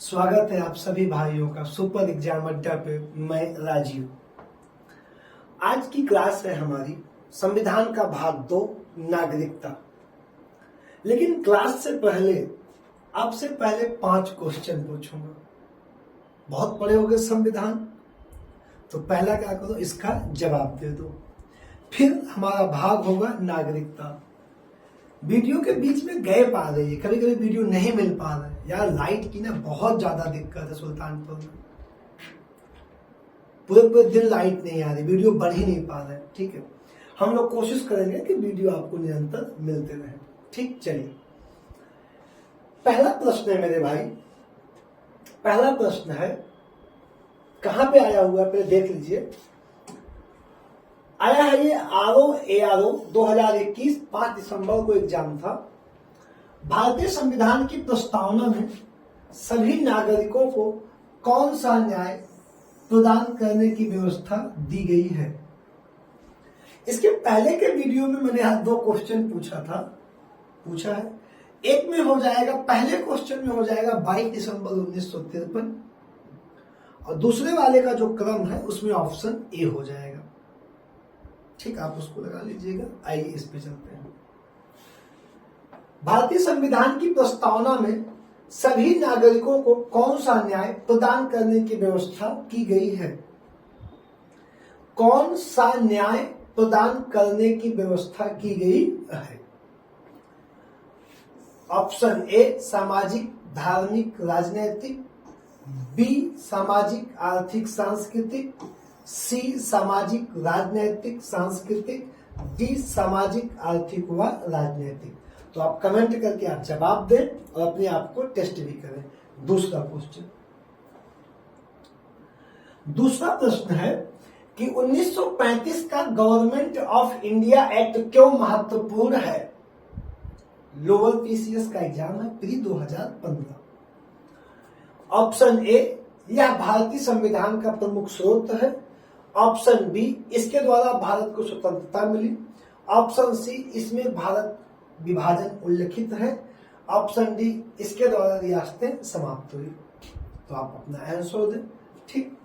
स्वागत है आप सभी भाइयों का सुपर एग्जाम अड्डा पे। मैं राजीव। आज की क्लास है हमारी संविधान का भाग 2 नागरिकता। लेकिन क्लास से पहले आपसे पहले 5 क्वेश्चन पूछूंगा। बहुत पढ़े होंगे संविधान, तो पहला क्या करो, इसका जवाब दे दो। फिर हमारा भाग होगा नागरिकता। वीडियो के बीच में गैप आ रही है, कभी कभी वीडियो नहीं मिल पा रहा है यार। लाइट की ना बहुत ज्यादा दिक्कत है सुल्तानपुर में। पूरे पूरे दिन लाइट नहीं आ रही, वीडियो बढ़ ही नहीं पा रहा है। ठीक है, हम लोग कोशिश करेंगे कि वीडियो आपको निरंतर मिलते रहे। ठीक, चलिए पहला प्रश्न है मेरे भाई। पहला प्रश्न है, कहां पे आया हुआ है पहले देख लीजिए। आया है ये ARO 2021 5 दिसंबर को एग्जाम था। भारतीय संविधान की प्रस्तावना में सभी नागरिकों को कौन सा न्याय प्रदान करने की व्यवस्था दी गई है। इसके पहले के वीडियो में मैंने 2 क्वेश्चन पूछा है। एक में हो जाएगा, पहले क्वेश्चन में हो जाएगा 22 दिसंबर 1953 और दूसरे वाले का जो क्रम है उसमें ऑप्शन ए हो जाएगा। ठीक, आप उसको लगा लीजिएगा। आइए इस पे चलते हैं। भारतीय संविधान की प्रस्तावना में सभी नागरिकों को कौन सा न्याय प्रदान करने की व्यवस्था की गई है। कौन सा न्याय प्रदान करने की व्यवस्था की गई है। ऑप्शन ए सामाजिक, धार्मिक, राजनैतिक, बी सामाजिक, आर्थिक, सांस्कृतिक, सी सामाजिक, राजनैतिक, सांस्कृतिक, डी सामाजिक, आर्थिक व राजनैतिक। तो आप कमेंट करके आप जवाब दें और अपने आप को टेस्ट भी करें। दूसरा क्वेश्चन, दूसरा प्रश्न है कि 1935 का गवर्नमेंट ऑफ इंडिया एक्ट क्यों महत्वपूर्ण है। लोअर पीसीएस का एग्जाम है, प्री 2015। ऑप्शन ए, यह भारतीय संविधान का प्रमुख स्रोत है। ऑप्शन बी, इसके द्वारा भारत को स्वतंत्रता मिली। ऑप्शन सी, इसमें भारत विभाजन उल्लेखित है। ऑप्शन डी, इसके द्वारा रियासतें समाप्त हुई। तो आप अपना आंसर दें। ठीक,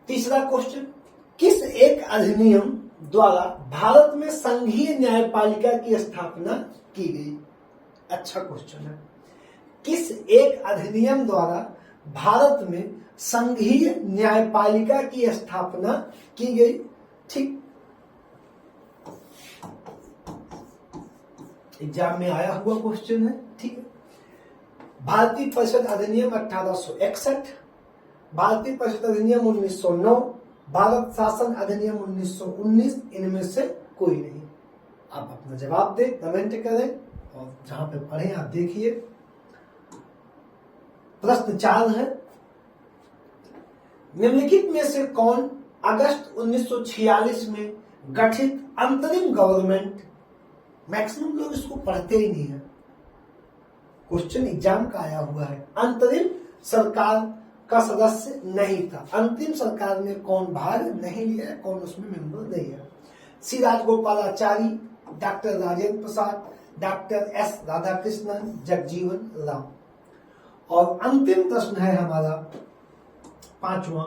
तीसरा क्वेश्चन, किस एक अधिनियम द्वारा भारत में संघीय न्यायपालिका की स्थापना की गई। अच्छा क्वेश्चन है। किस एक अधिनियम द्वारा भारत में संघीय न्यायपालिका की स्थापना की गई। ठीक, एग्जाम में आया हुआ क्वेश्चन है। ठीक है, भारतीय परिषद अधिनियम 1861, भारतीय परिषद अधिनियम 1909, भारत शासन अधिनियम 1919, इनमें से कोई नहीं। आप अपना जवाब दें, कमेंट करें और जहां पे पढ़े आप देखिए। प्रश्न 4 है, निम्नलिखित में से कौन अगस्त 1946 में गठित अंतरिम गवर्नमेंट, मैक्सिमम लोग इसको पढ़ते ही नहीं है, क्वेश्चन एग्जाम का आया हुआ है, अंतरिम सरकार का सदस्य नहीं था। अंतिम सरकार में कौन भाग नहीं लिया है, कौन उसमें मेंबर नहीं है। सी Rajagopalachari, doctor Rajendra Prasad, doctor S Radhakrishnan, Jagjivan Ram. और अंतिम प्रश्न है हमारा 5वां,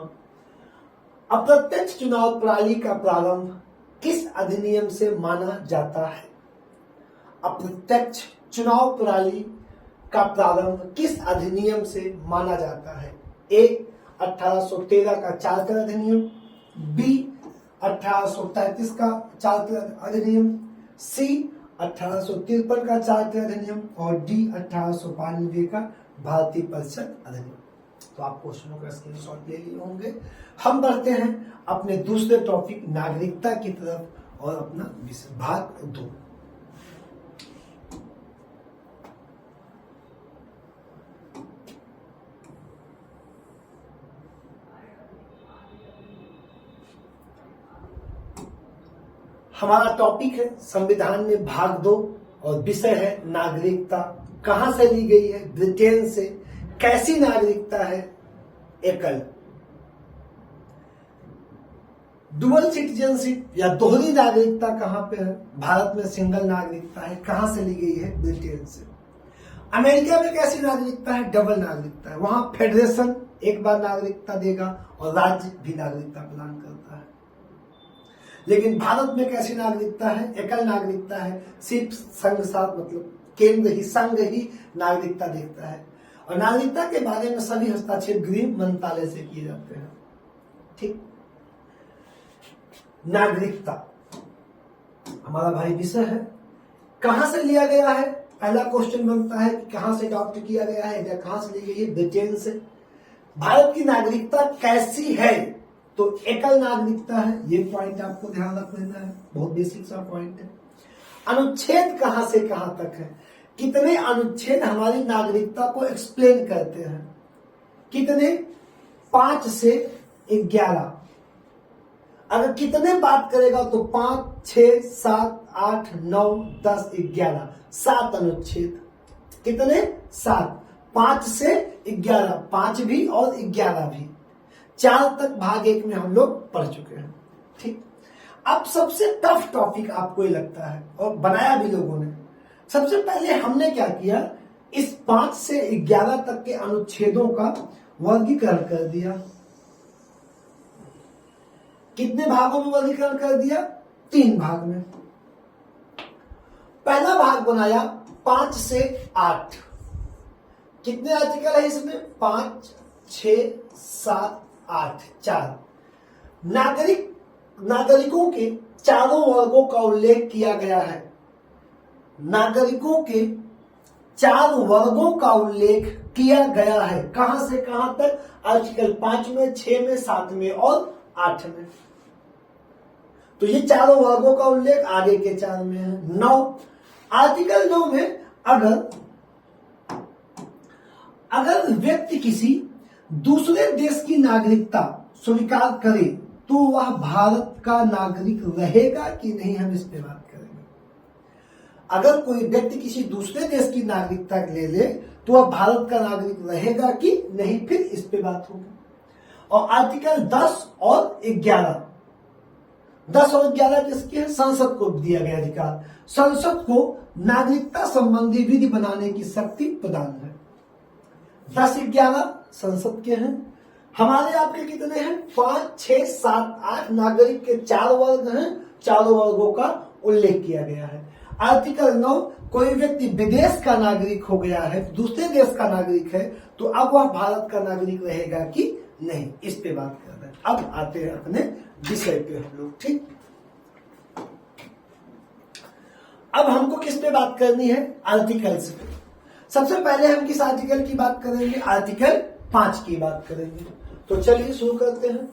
अप्रत्यक्ष चुनाव प्रणाली का प्रारंभ किस अधिनियम से माना जाता है। अप्रत्यक्ष चुनाव प्रणाली का प्रारंभ किस अधिनियम से माना जाता है। ए 1813 का चार्टर अधिनियम, बी 1833 का चार्टर अधिनियम, सी 1853 का चार्टर अधिनियम और डी 1892 का भारतीय परिषद अधिनियम। तो आप क्वेश्चनों का स्क्रीनशॉट ले लिए होंगे। हम बढ़ते हैं अपने दूसरे टॉपिक नागरिकता की तरफ और अपना भाग 2। हमारा टॉपिक है संविधान में भाग 2 और विषय है नागरिकता। कहां से ली गई है, ब्रिटेन से। कैसी नागरिकता है, एकल। डुअल सिटीजनशिप या दोहरी नागरिकता कहां पे है? भारत में सिंगल नागरिकता है। कहां से ली गई है? ब्रिटेन से। अमेरिका में कैसी नागरिकता है? डबल नागरिकता है। वहां फेडरेशन एक बार नागरिकता देगा और राज्य भी नागरिकता प्रदान करता है। लेकिन भारत में कैसी नागरिकता है? एकल नागरिकता है। सिर्फ संघ साथ मतलब केंद्र ही, संघ ही नागरिकता देता है और नागरिकता के बारे में सभी हस्तक्षेप गृह मंत्रालय से किए जाते हैं। ठीक, नागरिकता हमारा भाई विषय है। कहां से लिया गया है? पहला क्वेश्चन बनता है कि कहां से अडॉप्ट किया गया है या कहां से ली गई है? ब्रिटेन से। भारत की नागरिकता कैसी है? तो एकल नागरिकता है। ये पॉइंट आपको ध्यान रख लेना है, बहुत बेसिक सा पॉइंट है। अनुच्छेद कहां से कहां तक है? कितने अनुच्छेद हमारी नागरिकता को एक्सप्लेन करते हैं? कितने? 5 से 11। अगर कितने बात करेगा तो 5, 6, 7, 8, 9, 10, 11, 7 अनुच्छेद। कितने? 7। 5 से 11, 5 भी और 11 भी। 4 तक भाग 1 में हम लोग पढ़ चुके हैं। ठीक, अब सबसे टफ टॉपिक आपको ये लगता है और बनाया भी लोगों ने। सबसे पहले हमने क्या किया, इस 5 से 11 तक के अनुच्छेदों का वर्गीकरण कर दिया। कितने भागों में वर्गीकरण कर दिया? 3 भाग में। पहला भाग बनाया 5 से 8। कितने आर्टिकल है इसमें? 5, 6, 7, 8, 4। नागरिकों के चारों वर्गों का उल्लेख किया गया है। नागरिकों के 4 वर्गों का उल्लेख किया गया है। कहां से कहां तक? आर्टिकल 5 में, 6 में, 7 में और 8 में। तो ये चारों वर्गों का उल्लेख आगे के 4 में है। 9 आर्टिकल 9 में अगर व्यक्ति किसी दूसरे देश की नागरिकता स्वीकार करे तो वह भारत का नागरिक रहेगा कि नहीं, हम इस पे बात करेंगे। अगर कोई व्यक्ति किसी दूसरे देश की नागरिकता ले ले तो वह भारत का नागरिक रहेगा कि नहीं, फिर इस पे बात होगी। और आर्टिकल 10 और 11, 10 और 11 किसके हैं? संसद को दिया गया अधिकार। संसद को नागरिकता संबंधी विधि बनाने की शक्ति प्रदान है। 10, 11 संसद के हैं। हमारे आपके कितने हैं? 5, 6, 7, 8 नागरिक के 4 वर्ग हैं। चारों वर्गों का उल्लेख किया गया है। आर्टिकल 9 कोई व्यक्ति विदेश का नागरिक हो गया है, दूसरे देश का नागरिक है, तो अब वह भारत का नागरिक रहेगा कि नहीं, इस पे बात कर रहे हैं। अब आते हैं अपने विषय पे हम लोग। ठीक, अब हमको किस पे बात करनी है? आर्टिकल्स पे। सबसे पहले हम किस आर्टिकल की बात करेंगे? आर्टिकल 5 की बात करेंगे। तो चलिए शुरू करते हैं।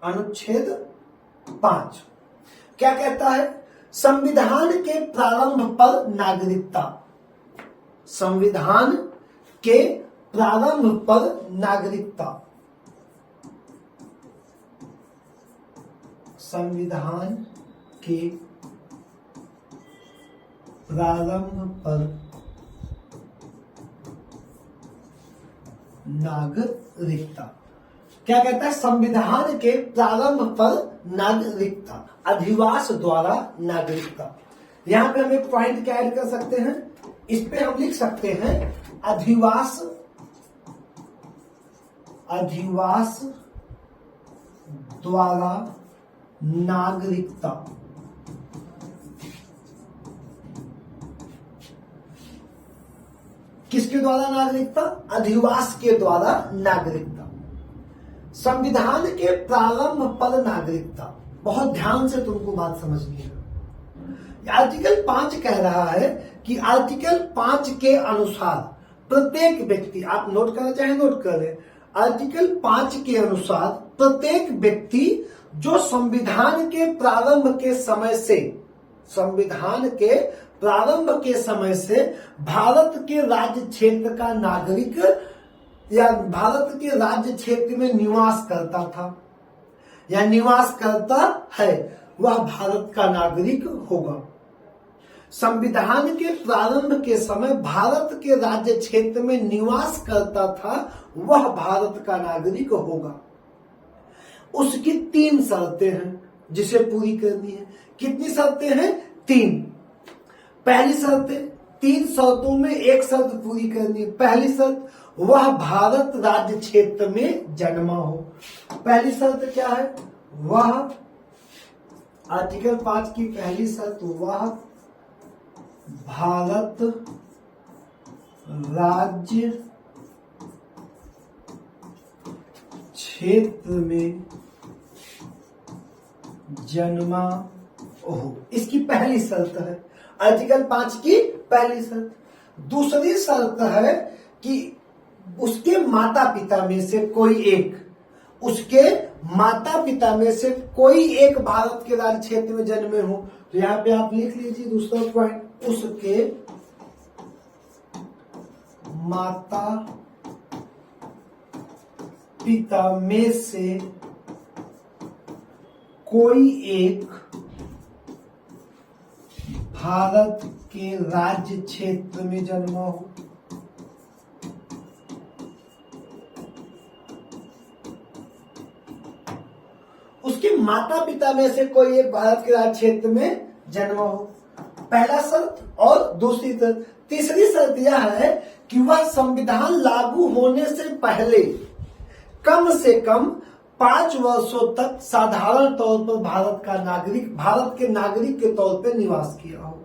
अनुच्छेद 5 क्या कहता है? संविधान के प्रारंभ पर नागरिकता। संविधान के प्रारंभ पर नागरिकता। संविधान के प्रारंभ पर नागरिकता। क्या कहता है? संविधान के प्रारंभ पर नागरिकता, अधिवास द्वारा नागरिकता। यहां पे हम एक पॉइंट क्या ऐड कर सकते हैं? इस पे हम लिख सकते हैं अधिवास द्वारा नागरिकता। किसके द्वारा नागरिकता? अधिवास के द्वारा नागरिकता। संविधान के प्रारंभ पर नागरिकता। बहुत ध्यान से तुमको बात समझनी है। आर्टिकल 5 कह रहा है कि आर्टिकल 5 के अनुसार प्रत्येक व्यक्ति, आप नोट करना चाहे नोट कर लें, आर्टिकल 5 के अनुसार प्रत्येक व्यक्ति जो संविधान के प्रारंभ के समय से भारत के राज्य क्षेत्र का नागरिक या भारत के राज्य क्षेत्र में निवास करता था या निवास करता है, वह भारत का नागरिक होगा। संविधान के प्रारंभ के समय भारत के राज्य क्षेत्र में निवास करता था वह भारत का नागरिक होगा। उसकी 3 शर्तें हैं जिसे पूरी करनी है। कितनी शर्तें हैं? 3। पहली शर्त, 3 शर्तों में एक शर्त पूरी करनी है। पहली शर्त, वह भारत राज्य क्षेत्र में जन्मा हो। पहली शर्त क्या है? वह, आर्टिकल 5 की पहली शर्त, वह भारत राज्य क्षेत्र में जन्मा हो। इसकी पहली शर्त है, आर्टिकल 5 की पहली शर्त। दूसरी शर्त है कि उसके माता पिता में से कोई एक, उसके माता पिता में से कोई एक भारत के राज्य क्षेत्र में जन्मे हो। तो यहां पे आप लिख लीजिए दूसरा पॉइंट, उसके माता पिता में से कोई एक भारत के राज्य क्षेत्र में जन्मा हो। उसके माता पिता में से कोई एक भारत के राज्य क्षेत्र में जन्मा हो, पहला शर्त। और दूसरी शर्त, तीसरी शर्त यह है कि वह संविधान लागू होने से पहले कम से कम 5 वर्षों तक साधारण तौर पर भारत के नागरिक के तौर पर निवास किया हो।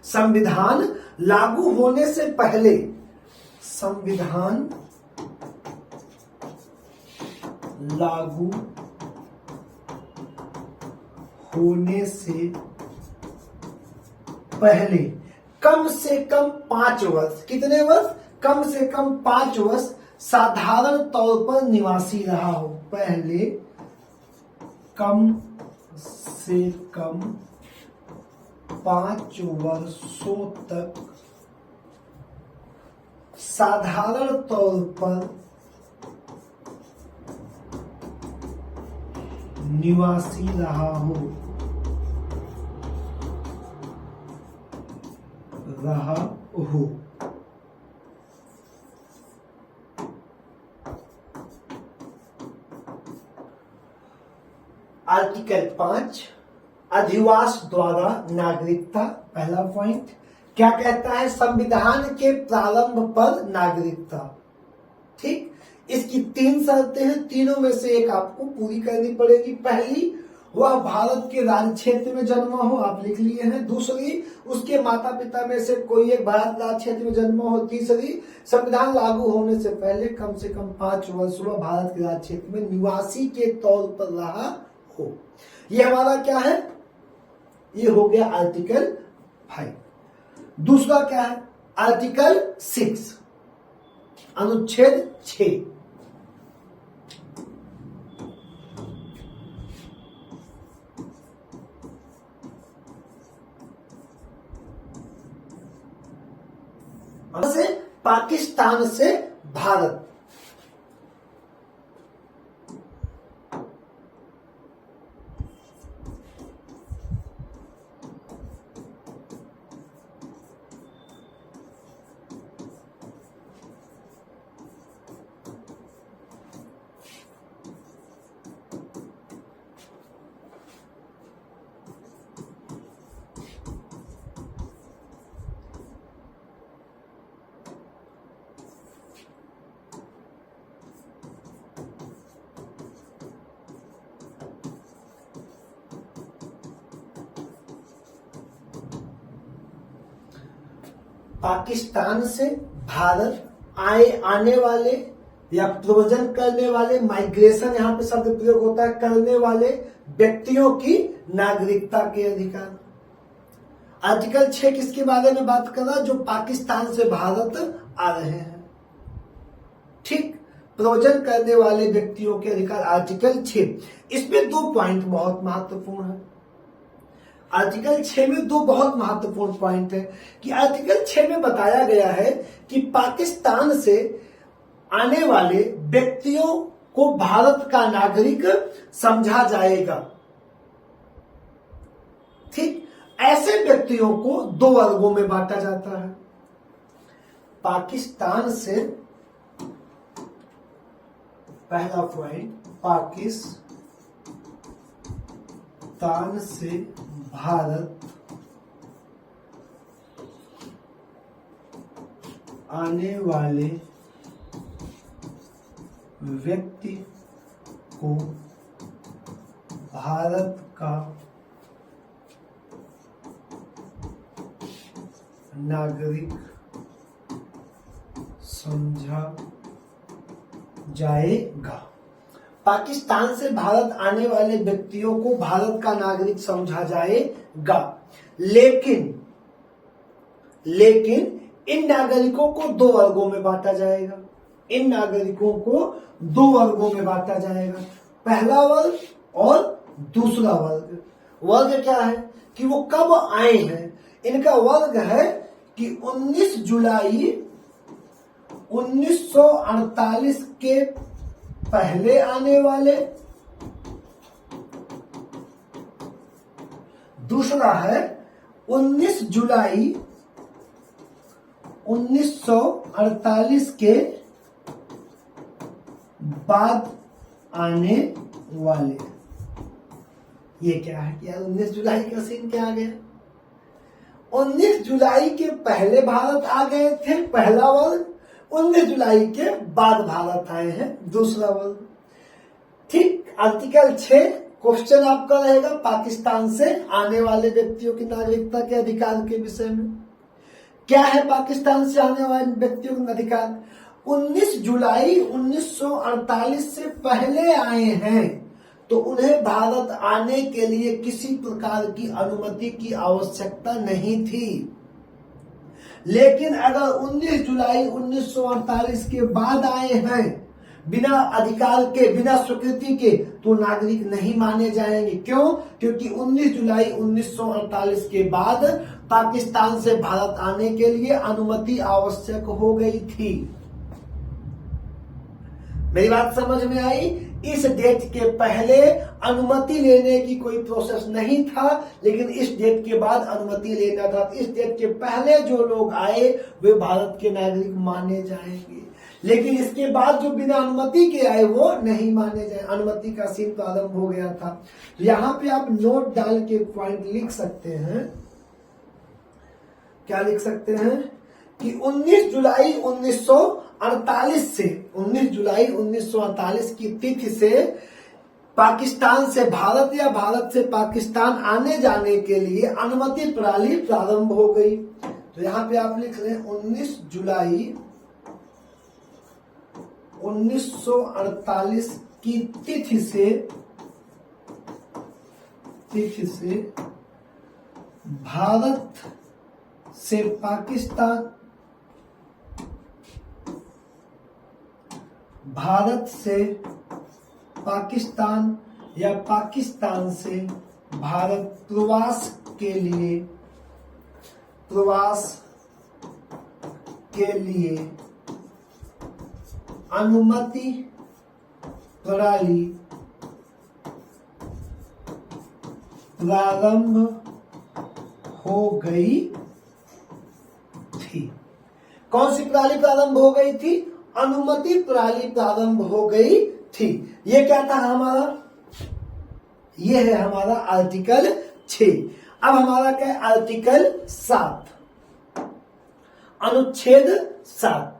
संविधान लागू होने से पहले, संविधान लागू होने से पहले कम से कम 5 वर्ष, कितने वर्ष? कम से कम 5 वर्ष साधारण तौर पर निवासी रहा हो। पहले कम से कम 5 वर्षों तक साधारण तौर पर निवासी रहा हो। आर्टिकल 5, अधिवास द्वारा नागरिकता। पहला पॉइंट क्या कहता है? संविधान के प्रारंभ पर नागरिकता। ठीक, इसकी 3 शर्तें हैं, तीनों में से एक आपको पूरी करनी पड़ेगी। पहली, वह भारत के राज्य क्षेत्र में जन्मा हो, आप लिख लिए हैं। दूसरी, उसके माता पिता में से कोई एक भारत राज्य क्षेत्र में जन्मा हो। तीसरी, संविधान लागू होने से पहले कम से कम 5 वर्ष वह भारत के राज्य क्षेत्र में निवासी के तौर पर रहा हो। यह हमारा क्या है? ये हो गया आर्टिकल 5। दूसरा क्या है? आर्टिकल 6, अनुच्छेद 6। से पाकिस्तान से भारत, पाकिस्तान से भारत आने वाले या प्रव्रजन करने वाले, माइग्रेशन यहां पे शब्द प्रयोग होता है, करने वाले व्यक्तियों की नागरिकता के अधिकार। आर्टिकल 6 किसके बारे में बात कर रहा? जो पाकिस्तान से भारत आ रहे हैं। ठीक, प्रव्रजन करने वाले व्यक्तियों के अधिकार, आर्टिकल 6। इसमें 2 पॉइंट बहुत महत्वपूर्ण है। आर्टिकल 6 में 2 बहुत महत्वपूर्ण पॉइंट है कि आर्टिकल 6 में बताया गया है कि पाकिस्तान से आने वाले व्यक्तियों को भारत का नागरिक समझा जाएगा। ठीक, ऐसे व्यक्तियों को दो वर्गों में बांटा जाता है। पाकिस्तान से, पहला पॉइंट, पाकिस्तान से भारत आने वाले व्यक्ति को भारत का नागरिक समझा जाएगा। पाकिस्तान से भारत आने वाले व्यक्तियों को भारत का नागरिक समझा जाएगा, लेकिन इन नागरिकों को दो वर्गों में बांटा जाएगा। इन नागरिकों को दो वर्गों में बांटा जाएगा, पहला वर्ग और दूसरा वर्ग। वर्ग क्या है कि वो कब आए हैं। इनका वर्ग है कि 19 जुलाई 1948 के पहले आने वाले, दूसरा है 19 जुलाई 1948 के बाद आने वाले। ये क्या है यार, 19 जुलाई का सीन क्या आ गया। 19 जुलाई के पहले भारत आ गए थे, पहला वर्ग। 19 जुलाई के बाद भारत आए हैं, दूसरा वर्ग। ठीक, आर्टिकल 6 क्वेश्चन आपका रहेगा पाकिस्तान से आने वाले व्यक्तियों की नागरिकता के अधिकार के विषय में। क्या है पाकिस्तान से आने वाले व्यक्तियों का अधिकार? 19 जुलाई 1948 से पहले आए हैं तो उन्हें भारत आने के लिए किसी प्रकार की अनुमति की आवश्यकता नहीं थी। लेकिन अगर 19 जुलाई 1948 के बाद आए हैं बिना अधिकार के, बिना स्वीकृति के, तो नागरिक नहीं माने जाएंगे। क्यों? क्योंकि 19 जुलाई 1948 के बाद पाकिस्तान से भारत आने के लिए अनुमति आवश्यक हो गई थी। मेरी बात समझ में आई? इस डेट के पहले अनुमति लेने की कोई प्रोसेस नहीं था, लेकिन इस डेट के बाद अनुमति लेना था। इस डेट के पहले जो लोग आए वे भारत के नागरिक माने जाएंगे, लेकिन इसके बाद जो बिना अनुमति के आए वो नहीं माने जाए। अनुमति का सीन प्रारंभ हो गया था। तो यहाँ पे आप नोट डाल के पॉइंट लिख सकते हैं। क्या लिख सकते हैं कि 19 जुलाई 1948 से, 19 जुलाई 1948 की तिथि से पाकिस्तान से भारत या भारत से पाकिस्तान आने जाने के लिए अनुमति प्रणाली प्रारंभ हो गई। तो यहाँ पे आप लिख रहे हैं 19 जुलाई 1948 की तिथि से भारत से पाकिस्तान, भारत से पाकिस्तान या पाकिस्तान से भारत प्रवास के लिए अनुमति प्रणाली प्रारंभ हो गई थी। कौन सी प्रणाली प्रारंभ हो गई थी? अनुमति प्रणाली प्रारंभ हो गई थी। ये क्या था हमारा? ये है हमारा आर्टिकल 6। अब हमारा क्या है? आर्टिकल 7, अनुच्छेद 7,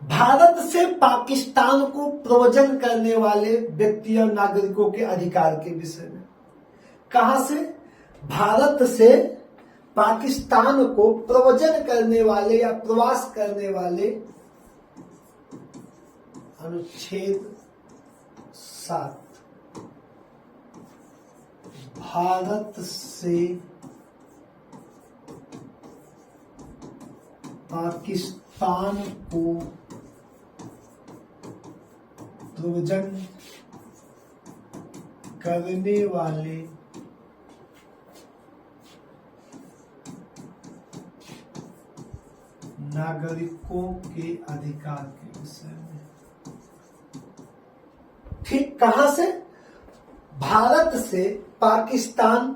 भारत से पाकिस्तान को प्रव्रजन करने वाले व्यक्ति और नागरिकों के अधिकार के विषय में। कहां से? भारत से पाकिस्तान को प्रव्रजन करने वाले या प्रवास करने वाले, अनुच्छेद 7, भारत से पाकिस्तान को प्रव्रजन करने वाले नागरिकों के अधिकार के विषय में। ठीक, कहां से? भारत से पाकिस्तान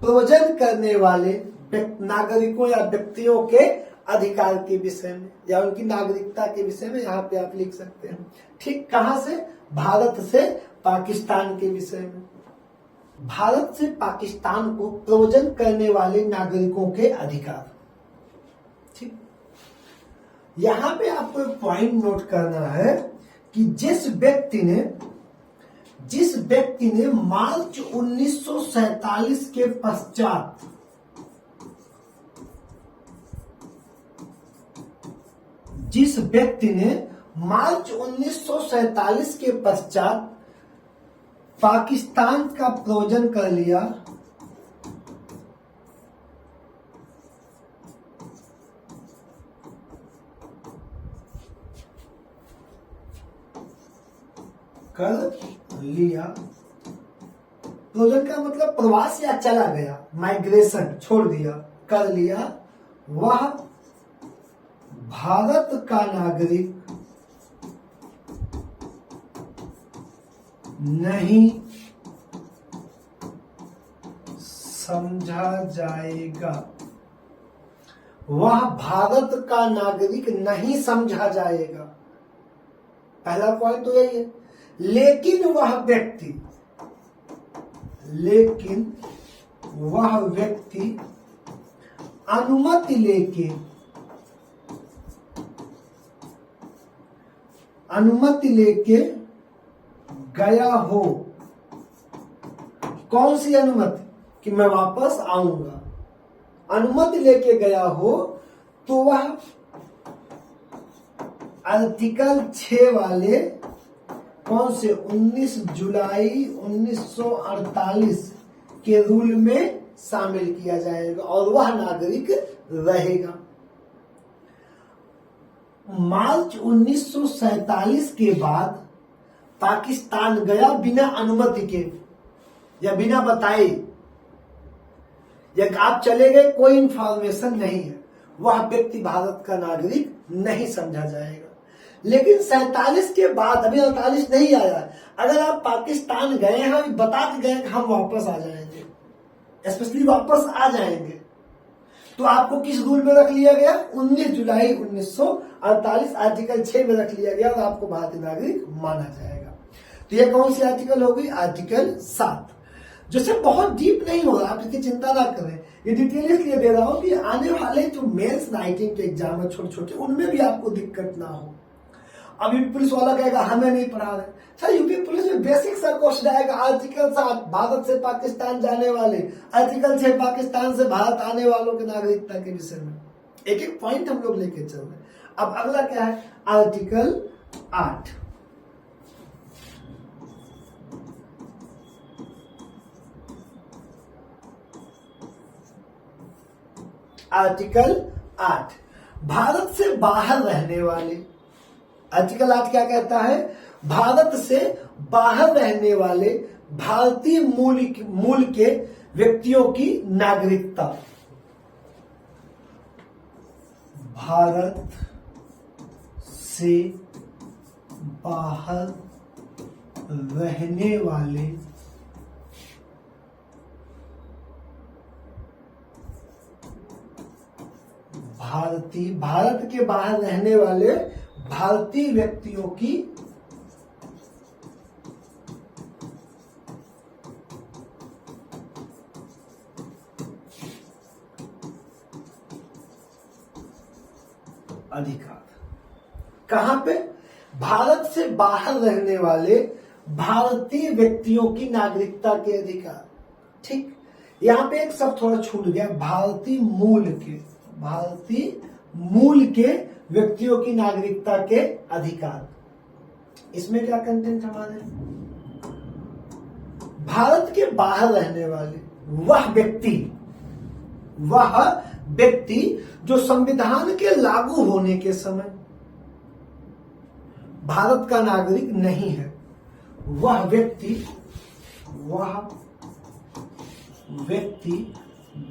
प्रवचन करने वाले नागरिकों या व्यक्तियों के अधिकार के विषय में या उनकी नागरिकता के विषय में यहाँ पे आप लिख सकते हैं। ठीक कहां से? भारत से पाकिस्तान के विषय में। भारत से पाकिस्तान को प्रवचन करने वाले नागरिकों के अधिकार। ठीक, यहां पे आपको एक पॉइंट नोट करना है कि जिस व्यक्ति ने मार्च 1947 के पश्चात जिस व्यक्ति ने मार्च 1947 के पश्चात पाकिस्तान का प्रवचन कर लिया, प्रवचन का मतलब प्रवास या चला गया, माइग्रेशन छोड़ दिया, कर लिया, वह भारत का नागरिक नहीं समझा जाएगा। वह भारत का नागरिक नहीं समझा जाएगा। पहला पॉइंट तो यही है। लेकिन वह व्यक्ति अनुमति लेके गया हो। कौन सी अनुमति? कि मैं वापस आऊंगा। अनुमति लेके गया हो तो वह आर्टिकल 6 वाले कौन से 19 जुलाई 1948 के रूल में शामिल किया जाएगा और वह नागरिक रहेगा। मार्च 1947 के बाद पाकिस्तान गया बिना अनुमति के या बिना बताए, या आप चले गए, कोई इंफॉर्मेशन नहीं है, वह व्यक्ति भारत का नागरिक नहीं समझा जाएगा। लेकिन 47 के बाद, अभी 48 नहीं आया, अगर आप पाकिस्तान गए हैं अभी बता के गए हम वापस आ जाएंगे, स्पेशली वापस आ जाएंगे, तो आपको किस रूल में रख लिया गया? 19 जुलाई 1948 आर्टिकल 6 में रख लिया गया और आपको भारतीय नागरिक माना जाएगा। तो ये कौन सी आर्टिकल होगी? आर्टिकल 7। जैसे बहुत डीप नहीं होगा, आप इसकी चिंता ना करें। ये डिटेल इसलिए दे रहा हूं कि आने वाले जो मेंस राइटिंग के एग्जाम है छोटे छोटे, उनमें भी आपको दिक्कत ना हो। अभी पुलिस वाला कहेगा हमें नहीं पढ़ा रहे, सर यूपी पुलिस में बेसिक सा क्वेश्चन आएगा। आर्टिकल 7 भारत से पाकिस्तान जाने वाले, आर्टिकल 6 पाकिस्तान से भारत आने वालों के नागरिकता के विषय में एक एक पॉइंट हम लोग लेके चल रहे हैं। अब अगला क्या है? आर्टिकल 8। आर्टिकल 8 भारत से बाहर रहने वाले। आर्टिकल 8 क्या कहता है? भारत से बाहर रहने वाले भारतीय मूल के व्यक्तियों की नागरिकता। भारत से बाहर रहने वाले भारत के बाहर रहने वाले भारतीय व्यक्तियों की अधिकार। कहां पे? भारत से बाहर रहने वाले भारतीय व्यक्तियों की नागरिकता के अधिकार। ठीक, यहां पे एक शब्द थोड़ा छूट गया, भारतीय मूल के व्यक्तियों की नागरिकता के अधिकार। इसमें क्या कंटेंट हमारे? भारत के बाहर रहने वाले वह व्यक्ति जो संविधान के लागू होने के समय भारत का नागरिक नहीं है, वह व्यक्ति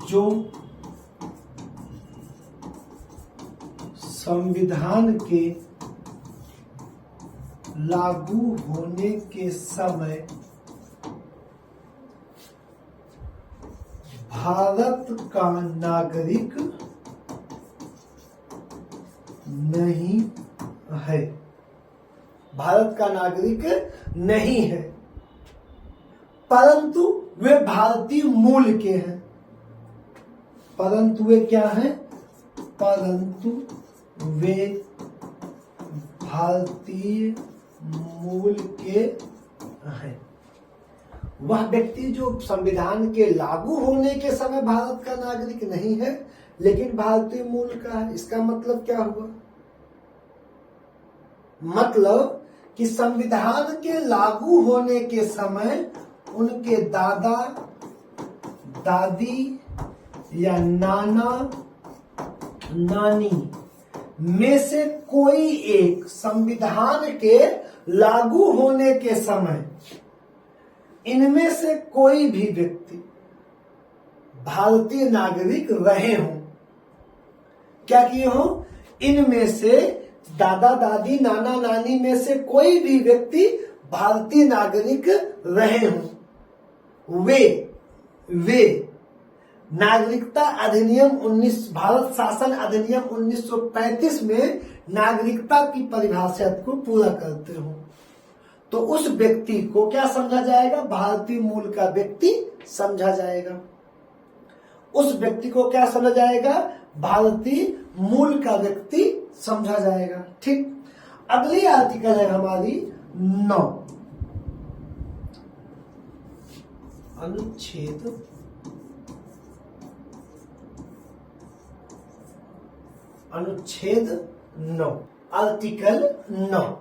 जो संविधान के लागू होने के समय भारत का नागरिक नहीं है, भारत का नागरिक नहीं है, परंतु वे भारतीय मूल के हैं। परंतु वे क्या हैं? परंतु वे भारतीय मूल के हैं। वह व्यक्ति जो संविधान के लागू होने के समय भारत का नागरिक नहीं है लेकिन भारतीय मूल का है। इसका मतलब क्या हुआ? मतलब कि संविधान के लागू होने के समय उनके दादा दादी या नाना नानी में से कोई एक संविधान के लागू होने के समय इनमें से कोई भी व्यक्ति भारतीय नागरिक रहे हों। क्या किए हों? इनमें से दादा दादी नाना नानी में से कोई भी व्यक्ति भारतीय नागरिक रहे हों। वे नागरिकता अधिनियम 19 भारत शासन अधिनियम 1935 में नागरिकता की परिभाषा को पूरा करते हो तो उस व्यक्ति को क्या समझा जाएगा? भारतीय मूल का व्यक्ति समझा जाएगा। उस व्यक्ति को क्या समझा जाएगा? भारतीय मूल का व्यक्ति समझा जाएगा। ठीक, अगली आर्टिकल है हमारी 9, अनुच्छेद 9, आर्टिकल 9।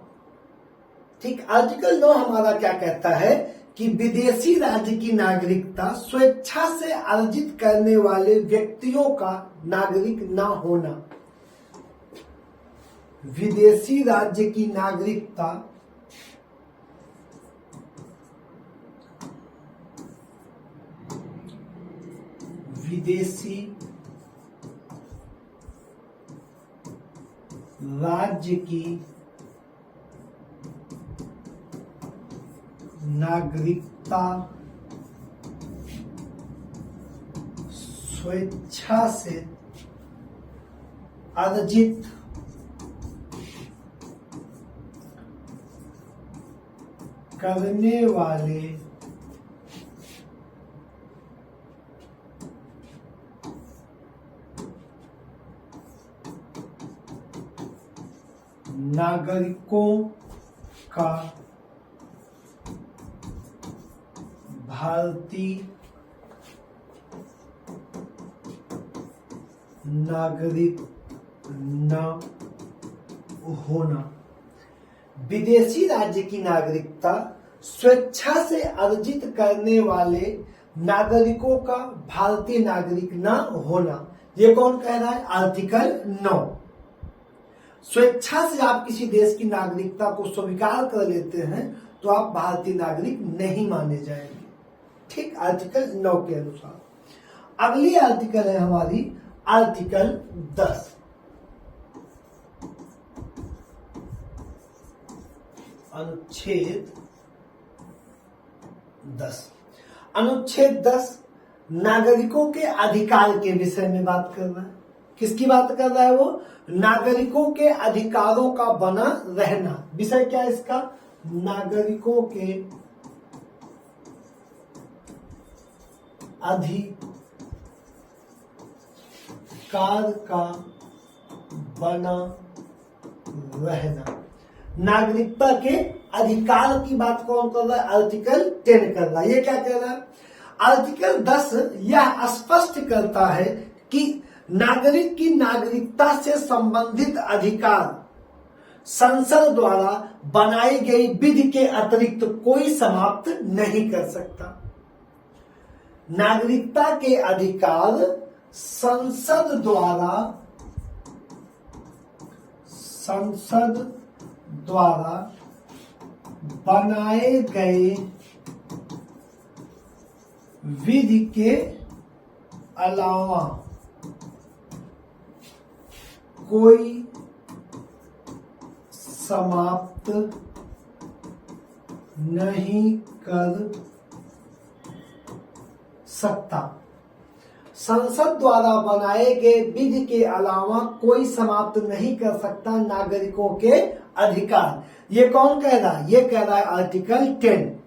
ठीक, आर्टिकल 9 हमारा क्या कहता है कि विदेशी राज्य की नागरिकता स्वेच्छा से अर्जित करने वाले व्यक्तियों का नागरिक ना होना। विदेशी राज्य की नागरिकता विदेशी राज्य की नागरिकता स्वेच्छा से अर्जित करने वाले नागरिकों का भारतीय नागरिक न होना। विदेशी राज्य की नागरिकता स्वेच्छा से अर्जित करने वाले नागरिकों का भारतीय नागरिक न होना। ये कौन कह रहा है? आर्टिकल 9। स्वेच्छा से आप किसी देश की नागरिकता को स्वीकार कर लेते हैं तो आप भारतीय नागरिक नहीं माने जाएंगे। ठीक, आर्टिकल 9 के अनुसार। अगली आर्टिकल है हमारी आर्टिकल 10। अनुच्छेद 10। अनुच्छेद 10 नागरिकों के अधिकार के विषय में बात कर रहा है। किसकी बात कर रहा है वो? नागरिकों के अधिकारों का बना रहना। विषय क्या है इसका? नागरिकों के अधिकार का बना रहना। नागरिकता के अधिकार की बात कौन कर रहा है? आर्टिकल 10 कर रहा है। ये क्या कह रहा है? आर्टिकल 10 यह स्पष्ट करता है कि नागरिक की नागरिकता से संबंधित अधिकार संसद द्वारा बनाई गई विधि के अतिरिक्त कोई समाप्त नहीं कर सकता। नागरिकता के अधिकार संसद द्वारा बनाए गए विधि के अलावा कोई समाप्त नहीं कर सकता। संसद द्वारा बनाए गए विधि के अलावा कोई समाप्त नहीं कर सकता नागरिकों के अधिकार। ये कौन कह रहा है? ये कह रहा है आर्टिकल 10।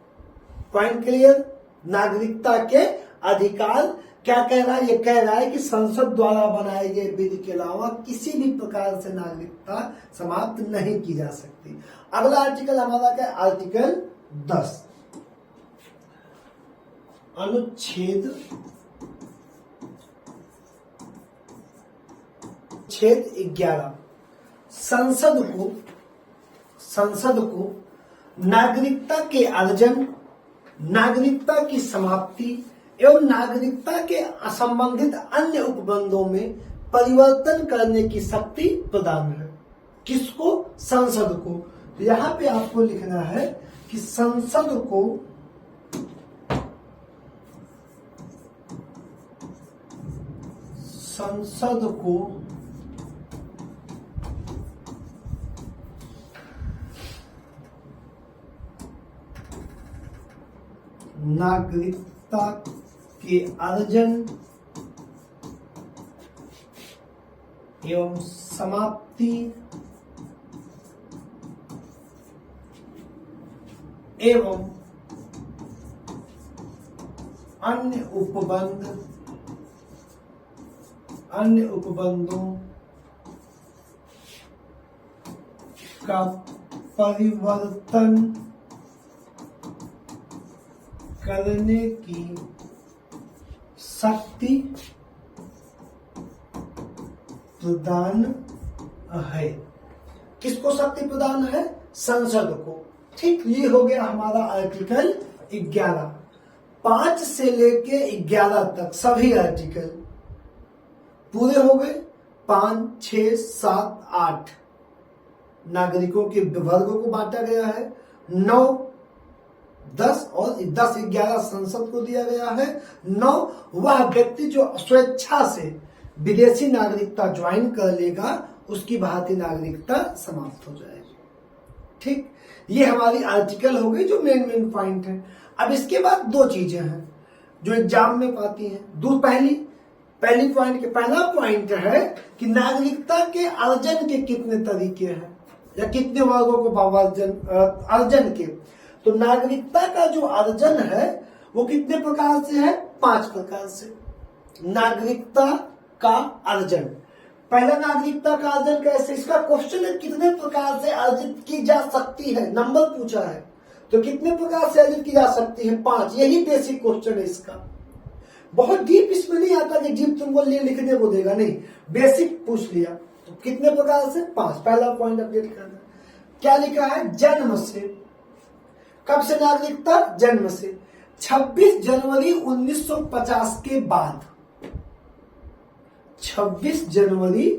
Point clear? नागरिकता के अधिकार क्या कह रहा है? ये कह रहा है कि संसद द्वारा बनाए गए विधि के अलावा किसी भी प्रकार से नागरिकता समाप्त नहीं की जा सकती। अगला आर्टिकल हमारा क्या है? आर्टिकल 10 अनुच्छेद 11 संसद को नागरिकता के अर्जन, नागरिकता की समाप्ति एवं नागरिकता के असंबंधित अन्य उपबंधों में परिवर्तन करने की शक्ति प्रदान है। किसको? संसद को। तो यहां पे आपको लिखना है कि संसद को नागरिकता के अर्जन एवं समाप्ति एवं अन्य उपबंधों का परिवर्तन करने की शक्ति प्रदान है। किसको शक्ति प्रदान है? संसद को। ठीक, ये हो गया हमारा आर्टिकल 11। 5 से लेके 11 तक सभी आर्टिकल पूरे हो गए। 5, 6, 7, 8 नागरिकों के वर्गों को बांटा गया है। 9, 10 और 10, 11 संसद को दिया गया है। 9 वह व्यक्ति जो स्वेच्छा से विदेशी नागरिकता ज्वाइन कर लेगा उसकी भारतीय नागरिकता समाप्त हो जाएगी। ठीक, ये हमारी आर्टिकल हो गई जो मेन पॉइंट है। अब इसके बाद 2 चीजें हैं जो एग्जाम में पाती हैं। पहली पॉइंट के पहला पॉइंट है कि नागरिकता के अर्जन के कितने तरीके हैं या कितने वर्गों को अर्जन के। तो नागरिकता का जो अर्जन है वो कितने प्रकार से है? 5 प्रकार से। नागरिकता का अर्जन, पहला नागरिकता का अर्जन कैसे? इसका क्वेश्चन है कितने प्रकार से अर्जित की जा सकती है, नंबर पूछा है तो कितने प्रकार से अर्जित की जा सकती है? 5। यही बेसिक क्वेश्चन है इसका। बहुत डीप इसमें नहीं आता कि डीप तुमको लिखने को देगा, नहीं, बेसिक पूछ लिया। तो कितने प्रकार से? 5। पहला पॉइंट अपडेट करना। क्या लिखा है? जन्म से। कब से नागरिकता? जन्म से। 26 जनवरी 1950 के बाद। 26 जनवरी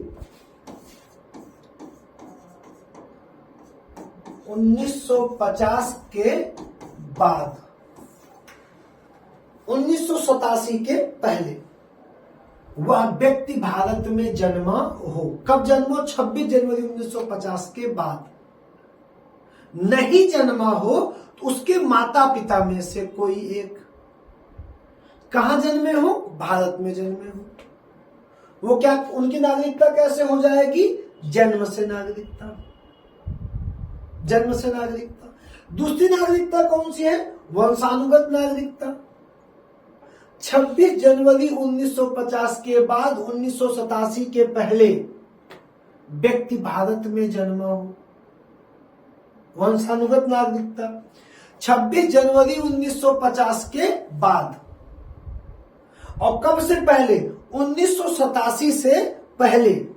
1950 के बाद, 1987 के पहले वह व्यक्ति भारत में जन्मा हो। कब जन्मा? 26 जनवरी 1950 के बाद। नहीं जन्मा हो तो उसके माता पिता में से कोई एक। कहां जन्मे हो? भारत में जन्मे हो। वो क्या, उनकी नागरिकता कैसे हो जाएगी? जन्म से नागरिकता। जन्म से नागरिकता। दूसरी नागरिकता कौन सी है? वंशानुगत नागरिकता। 26 जनवरी 1950 के बाद 1987 के पहले व्यक्ति भारत में जन्मा हो, वंशानुगत नागरिकता। 26 जनवरी 1950 के बाद। और कब से पहले? 1987 से पहले।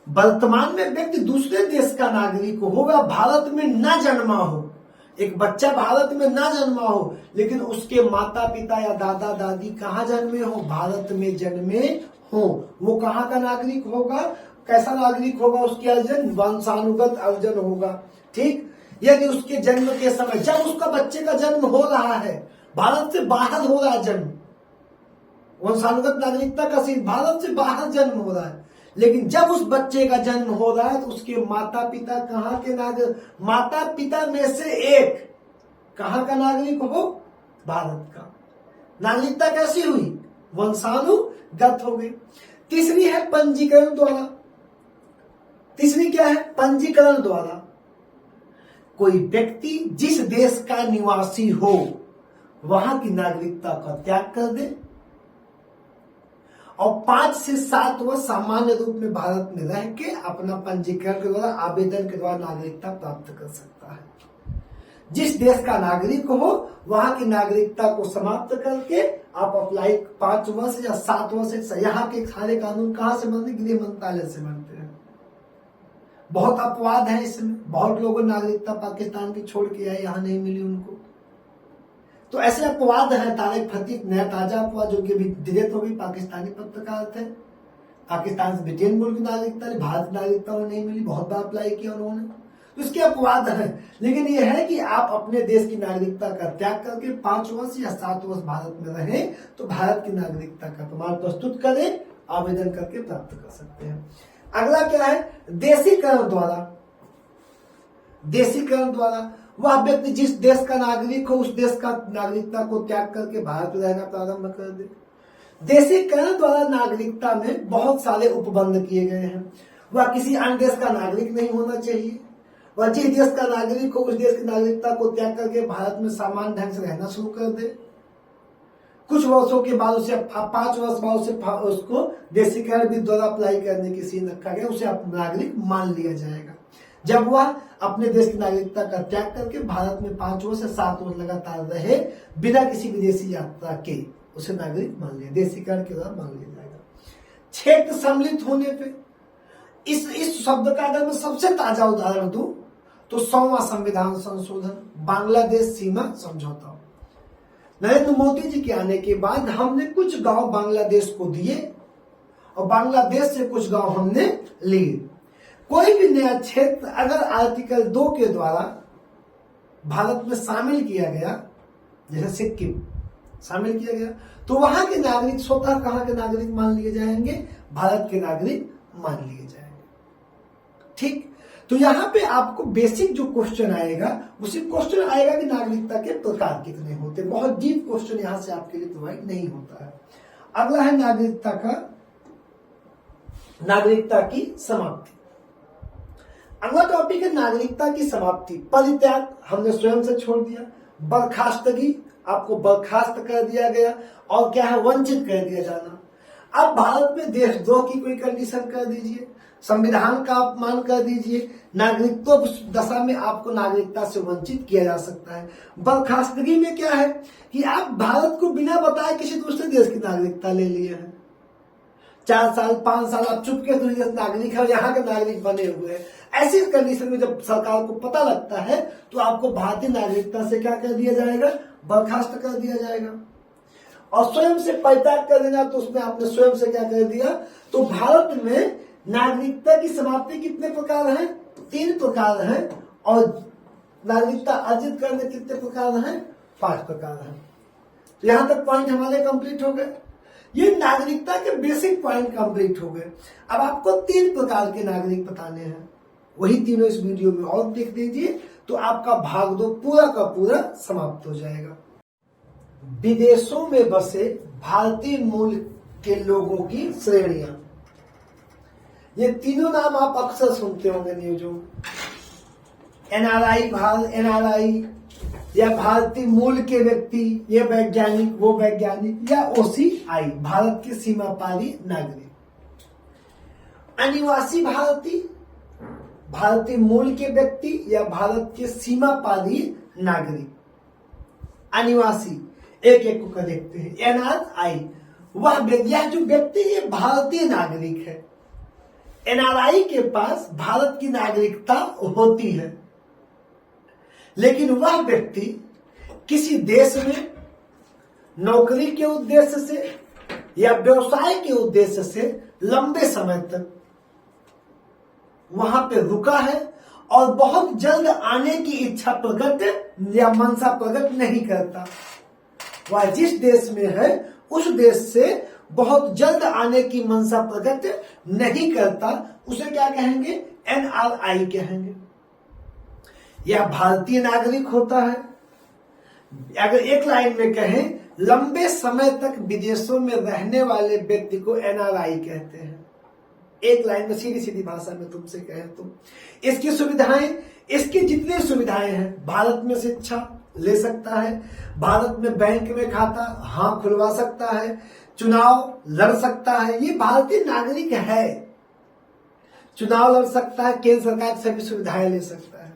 वर्तमान में व्यक्ति दूसरे देश का नागरिक हो, वह भारत में न जन्मा हो। एक बच्चा भारत में ना जन्मा हो लेकिन उसके माता पिता या दादा दादी कहां जन्मे हो? भारत में जन्मे हो। वो कहां का नागरिक होगा? कैसा नागरिक होगा? उसकी अर्जन वंशानुगत अर्जन होगा। ठीक, यदि उसके जन्म के समय, जब उसका बच्चे का जन्म हो रहा है, भारत से बाहर हो रहा है जन्म, वंशानुगत नागरिकता का सिर्फ भारत से बाहर जन्म हो रहा है, लेकिन जब उस बच्चे का जन्म हो रहा है तो उसके माता पिता कहां के नागरिक? माता पिता में से एक कहां का नागरिक हो? भारत का। नागरिकता कैसी हुई? वंशानुगत हो गई। तीसरी है पंजीकरण द्वारा। तीसरी क्या है? पंजीकरण द्वारा। कोई व्यक्ति जिस देश का निवासी हो वहां की नागरिकता का त्याग कर दे और 5 से 7 वर्ष सामान्य रूप में भारत में रह के अपना पंजीकरण के द्वारा, आवेदन के द्वारा नागरिकता प्राप्त कर सकता है। जिस देश का नागरिक हो वहां की नागरिकता को समाप्त करके आप अप्लाई 5 वर्ष या 7 वर्ष। यहाँ के सारे कानून कहां से बनते? गृह मंत्रालय से बनते हैं। बहुत अपवाद है इसमें। बहुत लोगों नागरिकता पाकिस्तान की छोड़ के आए, यहां नहीं मिली उनको। तो ऐसे अपवाद है। तारिक फतीक नया ताजा अपवाद, जो कि अभी डिलीट हो गई, पाकिस्तानी पत्रकार थे, पाकिस्तान से ब्रिटेन मुल्क की नागरिकता ली, भारत की नागरिकता उन्हें नहीं मिली, बहुत बार अप्लाई किया उन्होंने। तो इसके अपवाद है। लेकिन यह है कि आप अपने देश की नागरिकता का त्याग करके 5 वर्ष या 7 वर्ष भारत में रहें तो भारत की नागरिकता का प्रमाण प्रस्तुत करें, आवेदन करके प्राप्त कर सकते हैं। अगला क्या है? देशीकरण द्वारा। देशीकरण द्वारा वह व्यक्ति जिस देश का नागरिक हो उस देश का नागरिकता को त्याग करके भारत में रहना प्रारंभ कर दे। देशीकरण द्वारा नागरिकता में बहुत सारे उपबंध किए गए हैं। वह किसी अन्य देश का नागरिक नहीं होना चाहिए। वह जिस देश का नागरिक हो उस देश की नागरिकता को त्याग करके भारत में सामान्य ढंग से रहना शुरू कर दे। कुछ वर्षों के बाद उसे 5 वर्ष बाद उसको देशीकरण भी द्वारा अप्लाई करने की सीन रखा गया, उसे नागरिक मान लिया जाएगा जब वह अपने देश की नागरिकता का त्याग करके भारत में 5 वर्ष से 7 वर्ष लगातार रहे बिना किसी विदेशी यात्रा के, उसे नागरिक मान लिया, देशीकरण के द्वारा मान लिया जाएगा। क्षेत्र सम्मिलित होने पे इस शब्द का अगर मैं सबसे ताजा उदाहरण दूं तो 100वां संविधान संशोधन, बांग्लादेश सीमा समझौता। नरेंद्र मोदी जी के आने के बाद हमने कुछ गांव बांग्लादेश को दिए और बांग्लादेश से कुछ गांव हमने लिए। कोई भी नया क्षेत्र अगर आर्टिकल 2 के द्वारा भारत में शामिल किया गया, जैसे सिक्किम शामिल किया गया, तो वहां के नागरिक स्वतः कहां के नागरिक मान लिए जाएंगे? भारत के नागरिक मान लिए जाएंगे। ठीक, तो यहां पे आपको बेसिक जो क्वेश्चन आएगा उसी क्वेश्चन आएगा कि नागरिकता के प्रकार कितने होते। बहुत डीप क्वेश्चन यहां से आपके लिए प्रोवाइड नहीं होता है। अगला है नागरिकता की समाप्ति। अगला टॉपिक है नागरिकता की समाप्ति। परित्याग हमने स्वयं से छोड़ दिया, बर्खास्तगी आपको बर्खास्त कर दिया गया, और क्या है? वंचित कर दिया जाना। अब भारत में देशद्रोह की कोई कंडीशन कर दीजिए, संविधान का अपमान कर दीजिए, नागरिकत्व दशा में आपको नागरिकता से वंचित किया जा सकता है। बर्खास्तगी में क्या है कि आप भारत को बिना बताए किसी दूसरे देश की नागरिकता ले लिए हैं। 4 साल 5 साल आप चुपके दूसरे देश नागरिक है और यहाँ के नागरिक बने हुए हैं। ऐसी कंडीशन में जब सरकार को पता लगता है तो आपको भारतीय नागरिकता से क्या कर दिया जाएगा? बर्खास्त कर दिया जाएगा। और स्वयं से परित्याग कर देना, तो उसमें आपने स्वयं से क्या कर दिया? तो भारत में नागरिकता की समाप्ति कितने प्रकार हैं? 3 प्रकार हैं। और नागरिकता अर्जित करने कितने प्रकार हैं? 5 प्रकार हैं। तो यहां तक पॉइंट हमारे कंप्लीट हो गए। ये नागरिकता के बेसिक पॉइंट कंप्लीट हो गए। अब आपको 3 प्रकार के नागरिक बताने हैं, वही तीनों इस वीडियो में और देख दीजिए तो आपका भाग 2 पूरा का पूरा समाप्त हो जाएगा। विदेशों में बसे भारतीय मूल के लोगों की श्रेणियां। ये तीनों नाम आप अक्सर सुनते होंगे न्यूज़ों में। एनआरआई या भारतीय मूल के व्यक्ति, ये वैज्ञानिक, वो वैज्ञानिक, या ओसीआई भारत के सीमा पारी नागरिक। अनिवासी भारतीय मूल के व्यक्ति या भारत के सीमा पारी नागरिक। अनिवासी एक एक को देखते हैं। एनआरआई वह जो व्यक्ति ये भारतीय नागरिक है। एनआरआई के पास भारत की नागरिकता होती है, लेकिन वह व्यक्ति किसी देश में नौकरी के उद्देश्य से या व्यवसाय के उद्देश्य से लंबे समय तक वहां पे रुका है और बहुत जल्द आने की इच्छा प्रकट या मनसा प्रकट नहीं करता। वह जिस देश में है उस देश से बहुत जल्द आने की मनसा प्रकट नहीं करता, उसे क्या कहेंगे? एनआरआई कहेंगे। यह भारतीय नागरिक होता है। अगर एक लाइन में कहें लंबे समय तक विदेशों में रहने वाले व्यक्ति को एनआरआई कहते हैं। एक लाइन में सीधी सीधी भाषा में तुमसे कहें तो इसकी सुविधाएं, इसकी जितनी सुविधाएं हैं, भारत में शिक्षा ले सकता है, भारत में बैंक में खाता हाँ खुलवा सकता है, चुनाव लड़ सकता है, ये भारतीय नागरिक है, चुनाव लड़ सकता है, केंद्र सरकार की सभी सुविधाएं ले सकता है,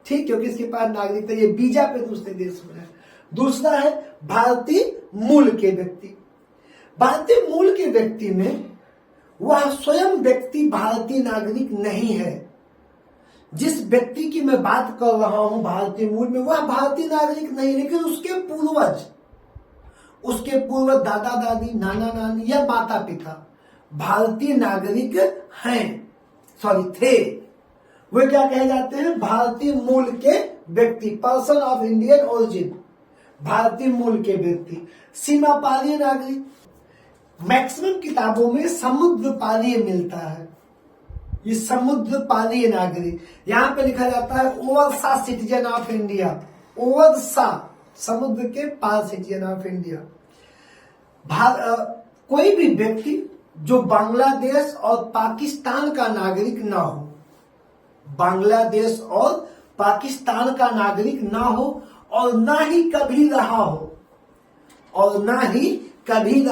ठीक, क्योंकि इसके पास नागरिकता, ये वीजा पे दूसरे देश में है। दूसरा है भारतीय मूल के व्यक्ति। भारतीय मूल के व्यक्ति में वह स्वयं व्यक्ति भारतीय नागरिक नहीं है। जिस व्यक्ति की मैं बात कर रहा हूं भारतीय मूल में, वह भारतीय नागरिक नहीं, लेकिन उसके पूर्वज दादा दादी नाना नानी या माता पिता भारतीय नागरिक थे। वे क्या कहे जाते हैं? भारतीय मूल के व्यक्ति, पर्सन ऑफ इंडियन ओरिजिन, भारतीय मूल के व्यक्ति। सीमा पारीय नागरिक, मैक्सिमम किताबों में समुद्र पारीय मिलता है, ये समुद्र पारीय नागरिक। यहां पे लिखा जाता है ओवरसा सिटीजन ऑफ इंडिया, ओवरसा समुद्र के पार सिटीजन ऑफ इंडिया। कोई भी व्यक्ति जो बांग्लादेश और पाकिस्तान का नागरिक ना हो, बांग्लादेश और पाकिस्तान का नागरिक ना हो और ना ही कभी रहा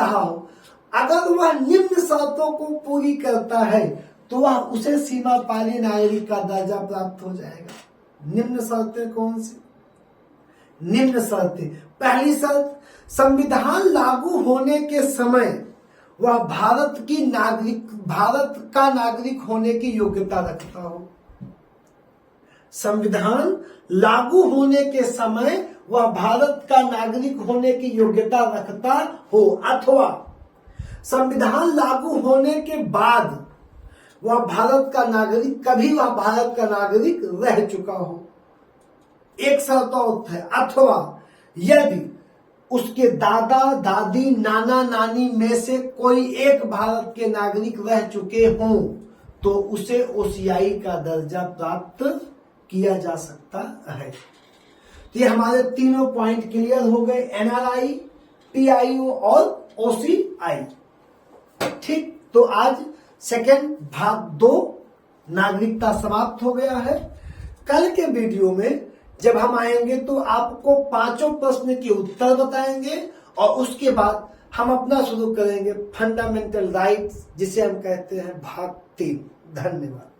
हो, अगर वह निम्न शर्तों को पूरी करता है तो वह उसे सीमा पारीय नागरिक का दर्जा प्राप्त हो जाएगा। निम्न शर्तें कौन सी? निम्न शर्तें, पहली शर्त, संविधान लागू होने के समय वह भारत का नागरिक होने की योग्यता रखता हो। संविधान लागू होने के समय वह भारत का नागरिक होने की योग्यता रखता हो, अथवा संविधान लागू होने के बाद वह भारत का नागरिक रह चुका हो। एक शर्त और है, अथवा यदि उसके दादा दादी नाना नानी में से कोई एक भारत के नागरिक रह चुके हों तो उसे ओसीआई का दर्जा प्राप्त किया जा सकता है। तो ये हमारे तीनों पॉइंट क्लियर हो गए, एनआरआई, पीआईओ और ओसीआई। ठीक, तो आज सेकेंड भाग 2 नागरिकता समाप्त हो गया है। कल के वीडियो में जब हम आएंगे तो आपको 5 प्रश्न के उत्तर बताएंगे और उसके बाद हम अपना शुरू करेंगे फंडामेंटल राइट्स, जिसे हम कहते हैं भाग 3। धन्यवाद।